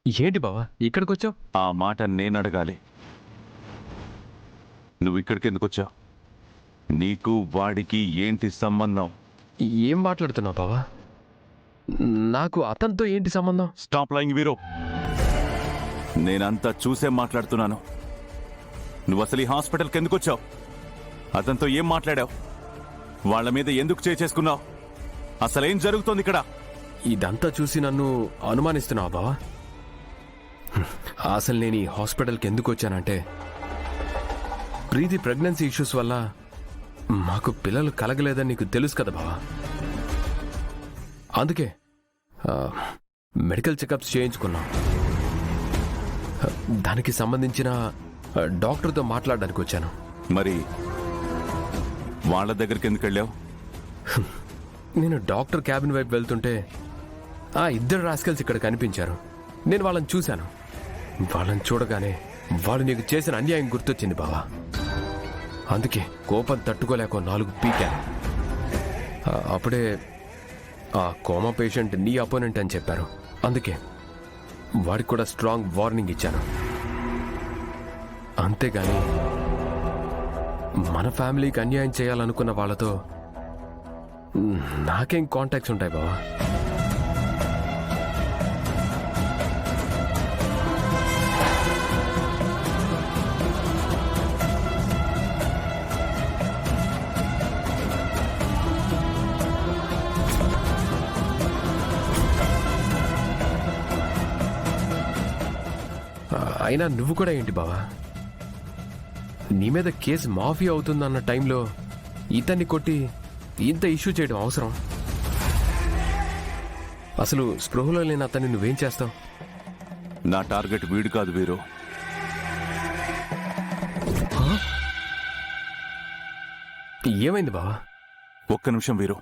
ఏంటి బావా ఇక్కడికొచ్చావు? ఆ మాట నేను అడగాలి. నువ్వు ఇక్కడికి ఎందుకు వచ్చావు? నీకు వాడికి ఏంటి సంబంధం? ఏం మాట్లాడుతున్నావు బావా? నాకు అతనితో ఏంటి సంబంధం? Stop లైంగ్ hero. నేనంతా చూసే మాట్లాడుతున్నాను. నువ్వు అసలు ఈ హాస్పిటల్కి ఎందుకు వచ్చావు? అతనితో ఏం మాట్లాడావు? వాళ్ళ మీద ఎందుకు చేసుకున్నావు? అసలేం జరుగుతోంది ఇక్కడ? ఇదంతా చూసి నన్ను అనుమానిస్తున్నావా బావా? అసలు నేను ఈ హాస్పిటల్కి ఎందుకు వచ్చానంటే ప్రీతి ప్రెగ్నెన్సీ ఇష్యూస్ వల్ల మాకు పిల్లలు కలగలేదని నీకు తెలుసు కదా బావా. అందుకే మెడికల్ చెకప్స్ చేయించుకున్నాం. దానికి సంబంధించిన డాక్టర్తో మాట్లాడడానికి వచ్చాను. మరి వాళ్ళ దగ్గరికి ఎందుకు వెళ్ళావు? నేను డాక్టర్ క్యాబిన్ వైపు వెళ్తుంటే ఆ ఇద్దరు రాస్కెల్స్ ఇక్కడ కనిపించారు. నేను వాళ్ళని చూశాను. వాళ్ళని చూడగానే వాళ్ళు నీకు చేసిన అన్యాయం గుర్తొచ్చింది బావా. అందుకే కోపం తట్టుకోలేక 4 పీకాను. అప్పుడే ఆ కోమా పేషెంట్ నీ అపోనెంట్ అని చెప్పారు. అందుకే వాడికి కూడా స్ట్రాంగ్ వార్నింగ్ ఇచ్చాను. అంతేగాని మన ఫ్యామిలీకి అన్యాయం చేయాలనుకున్న వాళ్ళతో నాకేం కాంటాక్ట్స్ ఉంటాయి బావా? అయినా నువ్వు కూడా ఏంటి బావా? నీ మీద కేసు మాఫీ అవుతుందన్న టైంలో ఇతన్ని కొట్టి ఇంత ఇష్యూ చేయడం అవసరం? అసలు స్పృహలో లేని అతన్ని నువ్వేం చేస్తావు? నా టార్గెట్ వీడు కాదు వీరు. ఏమైంది బావా? ఒక్క నిమిషం వీరు.